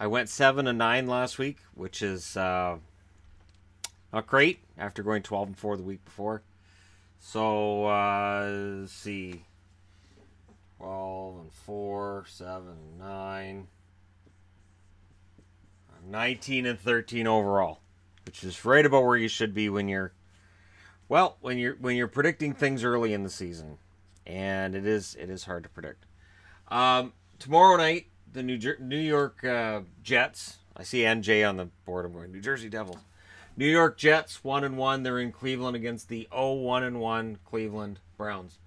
I went 7-9 last week, which is not great after going 12-4 the week before. So let's see, 12-4, 7-9, 19-13 overall, which is right about where you should be when you're predicting things early in the season, and it is hard to predict. Tomorrow night, the New York Jets. I see NJ on the board. I'm going New Jersey Devils. New York Jets 1-1. They're in Cleveland against the 0-1-1 Cleveland Browns.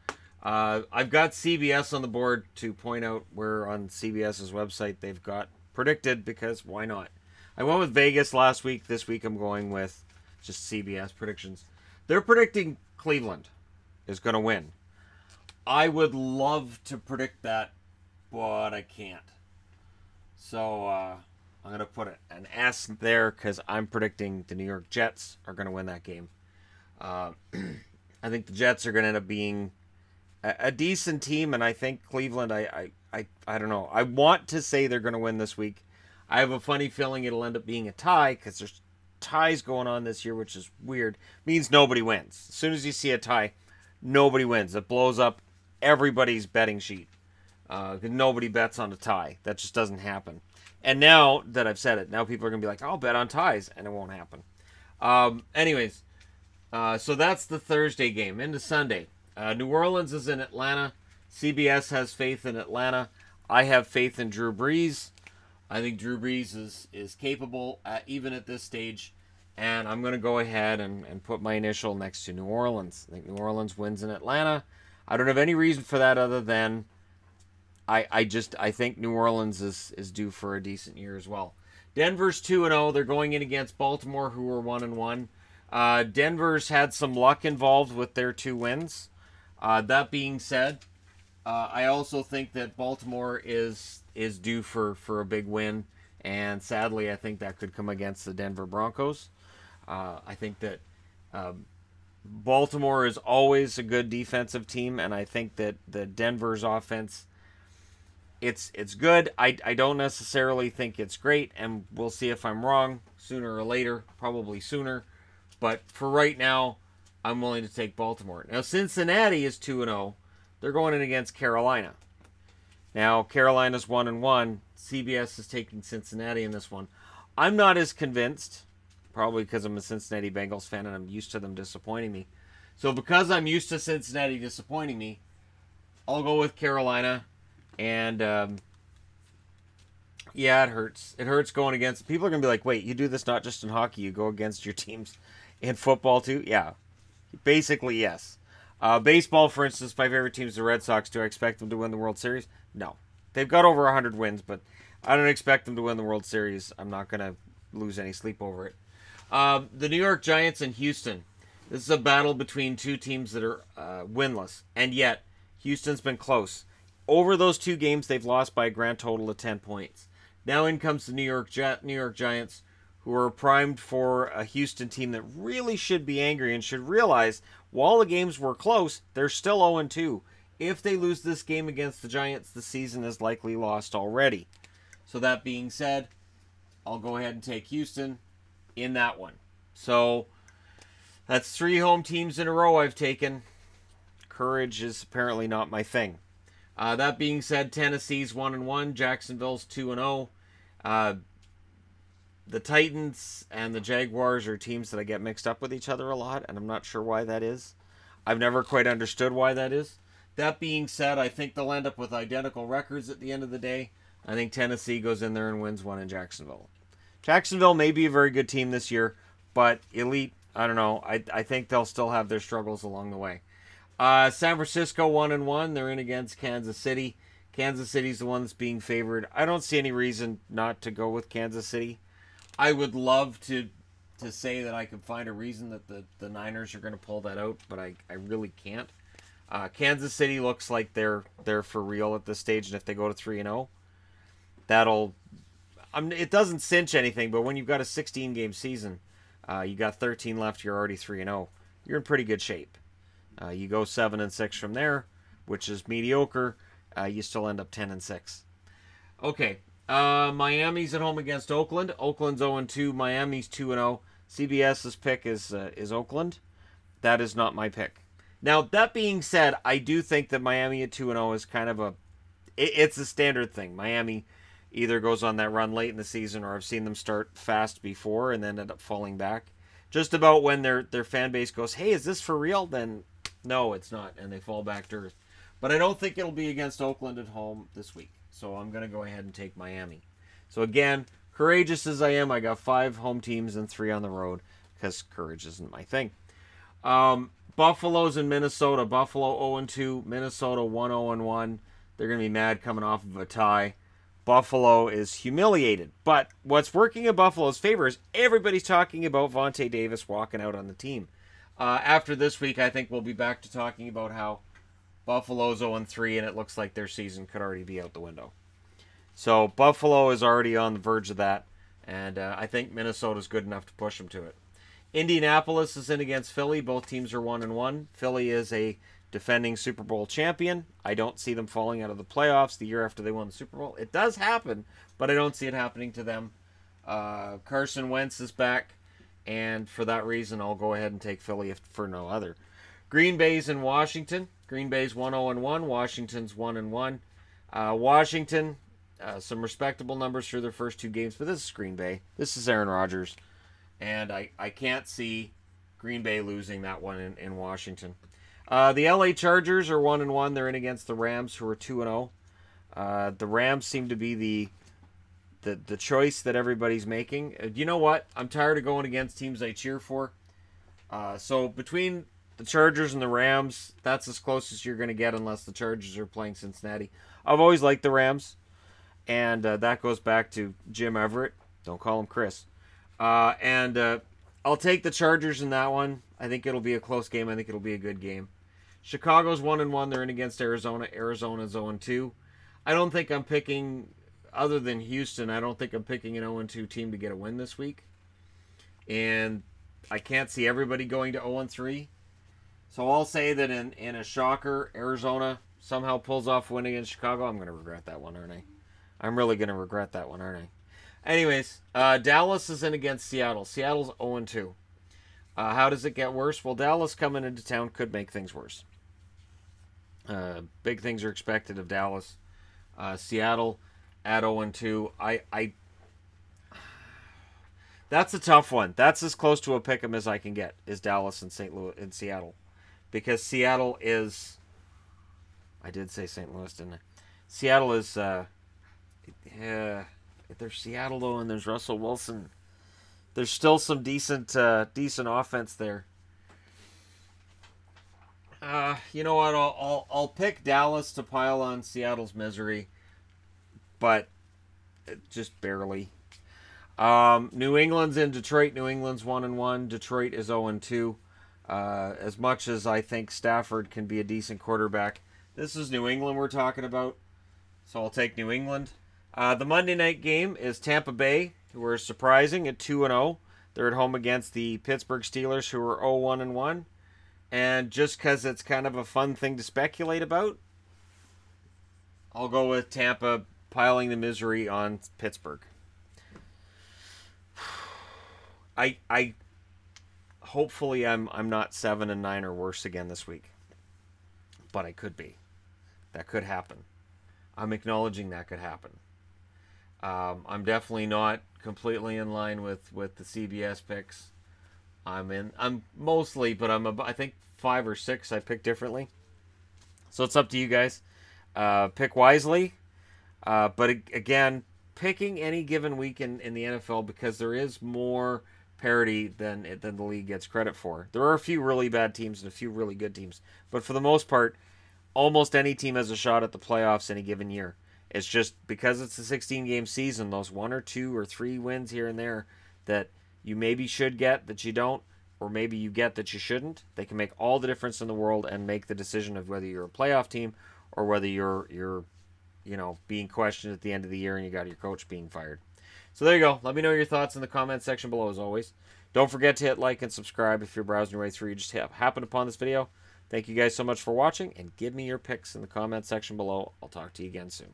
I've got CBS on the board to point out where on CBS's website they've got predicted, because why not? I went with Vegas last week. This week I'm going with just CBS predictions. They're predicting Cleveland is going to win. I would love to predict that, but I can't. So I'm going to put an S there because I'm predicting the New York Jets are going to win that game. I think the Jets are going to end up being a decent team, and I think Cleveland, I don't know. I want to say they're going to win this week. I have a funny feeling it'll end up being a tie because there's ties going on this year, which is weird. Means nobody wins. As soon as you see a tie, nobody wins. It blows up everybody's betting sheet. Nobody bets on a tie. That just doesn't happen. And now that I've said it, now people are going to be like, I'll bet on ties, and it won't happen. Anyways, so that's the Thursday game. Into Sunday. New Orleans is in Atlanta. CBS has faith in Atlanta. I have faith in Drew Brees. I think Drew Brees is capable, even at this stage. And I'm going to go ahead and put my initial next to New Orleans. I think New Orleans wins in Atlanta. I don't have any reason for that other than I think New Orleans is due for a decent year as well. Denver's 2-0. They're going in against Baltimore, who are 1-1. Denver's had some luck involved with their 2 wins. That being said, I also think that Baltimore is due for a big win, and sadly, I think that could come against the Denver Broncos. I think that Baltimore is always a good defensive team, and I think that the Denver's offense, it's good. I don't necessarily think it's great, and we'll see if I'm wrong sooner or later, probably sooner. But for right now, I'm willing to take Baltimore. Now, Cincinnati is 2-0. They're going in against Carolina. Now, Carolina's 1-1. CBS is taking Cincinnati in this one. I'm not as convinced, probably because I'm a Cincinnati Bengals fan and I'm used to them disappointing me. So because I'm used to Cincinnati disappointing me, I'll go with Carolina. And, yeah, it hurts. It hurts going against... People are going to be like, wait, you do this not just in hockey, you go against your teams in football too? Yeah, basically, yes. Baseball, for instance, my favorite team is the Red Sox. Do I expect them to win the World Series? No. They've got over 100 wins, but I don't expect them to win the World Series. I'm not going to lose any sleep over it. The New York Giants and Houston. This is a battle between 2 teams that are winless, and yet Houston's been close. Over those 2 games, they've lost by a grand total of 10 points. Now in comes the New York Giants, who are primed for a Houston team that really should be angry and should realize while the games were close, they're still 0-2. If they lose this game against the Giants, the season is likely lost already. So that being said, I'll go ahead and take Houston in that one. So that's 3 home teams in a row I've taken. Courage is apparently not my thing. That being said, Tennessee's 1-1. Jacksonville's 2-0. The Titans and the Jaguars are teams that I get mixed up with each other a lot, and I'm not sure why that is. I've never quite understood why that is. That being said, I think they'll end up with identical records at the end of the day. I think Tennessee goes in there and wins one in Jacksonville. Jacksonville may be a very good team this year, but elite, I don't know. I think they'll still have their struggles along the way. San Francisco 1-1. They're in against Kansas City. Kansas City's the one that's being favored. I don't see any reason not to go with Kansas City. I would love to say that I could find a reason that the Niners are going to pull that out, but I really can't. Kansas City looks like they're for real at this stage, and if they go to 3-0, that'll... it doesn't cinch anything, but when you've got a 16-game season, you got 13 left, you're already 3-0. You're in pretty good shape. You go 7-6 from there, which is mediocre. You still end up 10-6. Okay, Miami's at home against Oakland. Oakland's 0-2. Miami's 2-0. CBS's pick is Oakland. That is not my pick. Now, that being said, I do think that Miami at 2-0 is kind of it's a standard thing. Miami either goes on that run late in the season, or I've seen them start fast before and then end up falling back. Just about when their fan base goes, hey, is this for real? Then no, it's not, and they fall back to earth. But I don't think it'll be against Oakland at home this week. So I'm going to go ahead and take Miami. So again, courageous as I am, I got 5 home teams and 3 on the road because courage isn't my thing. Buffalo's in Minnesota. Buffalo 0-2. Minnesota 1-0-1. They're going to be mad coming off of a tie. Buffalo is humiliated. But what's working in Buffalo's favor is everybody's talking about Vontae Davis walking out on the team. After this week, I think we'll be back to talking about how Buffalo's 0-3, and it looks like their season could already be out the window. So Buffalo is already on the verge of that, and I think Minnesota's good enough to push them to it. Indianapolis is in against Philly. Both teams are 1-1. Philly is a defending Super Bowl champion. I don't see them falling out of the playoffs the year after they won the Super Bowl. It does happen, but I don't see it happening to them. Carson Wentz is back, and for that reason, I'll go ahead and take Philly if for no other. Green Bay's in Washington. Green Bay's 1-0-1. Washington's 1-1. Washington, some respectable numbers for their first 2 games, but this is Green Bay. This is Aaron Rodgers, and I can't see Green Bay losing that one in Washington. The LA Chargers are 1-1. They're in against the Rams, who are 2-0. The Rams seem to be the choice that everybody's making. You know what? I'm tired of going against teams I cheer for. So between the Chargers and the Rams, that's as close as you're going to get unless the Chargers are playing Cincinnati. I've always liked the Rams, and that goes back to Jim Everett. Don't call him Chris. I'll take the Chargers in that one. I think it'll be a close game. I think it'll be a good game. Chicago's 1-1. They're in against Arizona. Arizona's 0-2. I don't think I'm picking, other than Houston, I don't think I'm picking an 0-2 team to get a win this week. And I can't see everybody going to 0-3. So I'll say that in a shocker, Arizona somehow pulls off win against Chicago. I'm going to regret that one, aren't I? I'm really going to regret that one, aren't I? Anyways, Dallas is in against Seattle. Seattle's 0-2. How does it get worse? Well, Dallas coming into town could make things worse. Big things are expected of Dallas. Seattle at 0-2. That's a tough one. That's as close to a pick 'em as I can get, is Dallas and St. Louis and Seattle. Because Seattle is, I did say St. Louis, didn't I? Seattle is, there's Seattle though, and there's Russell Wilson. There's still some decent offense there. You know what? I'll pick Dallas to pile on Seattle's misery, but just barely. New England's in Detroit. New England's 1-1. Detroit is 0-2. As much as I think Stafford can be a decent quarterback, this is New England we're talking about, so I'll take New England. The Monday night game is Tampa Bay, who are surprising at 2-0. They're at home against the Pittsburgh Steelers, who are 0-1. And just because it's kind of a fun thing to speculate about, I'll go with Tampa piling the misery on Pittsburgh. I hopefully I'm not 7-9 or worse again this week, but I could be. That could happen. I'm acknowledging that could happen. I'm definitely not completely in line with the CBS picks. I'm mostly, but I think 5 or 6 I pick differently. So it's up to you guys. Pick wisely. But again, picking any given week in the NFL, because there is more parity than the league gets credit for. There are a few really bad teams and a few really good teams, but for the most part, almost any team has a shot at the playoffs any given year. It's just because it's a 16-game season, those 1 or 2 or 3 wins here and there that you maybe should get that you don't, or maybe you get that you shouldn't, they can make all the difference in the world and make the decision of whether you're a playoff team or whether you're being questioned at the end of the year and you got your coach being fired. So there you go. Let me know your thoughts in the comment section below, as always. Don't forget to hit like and subscribe if you're browsing your way through. You just happened upon this video. Thank you guys so much for watching, and give me your picks in the comment section below. I'll talk to you again soon.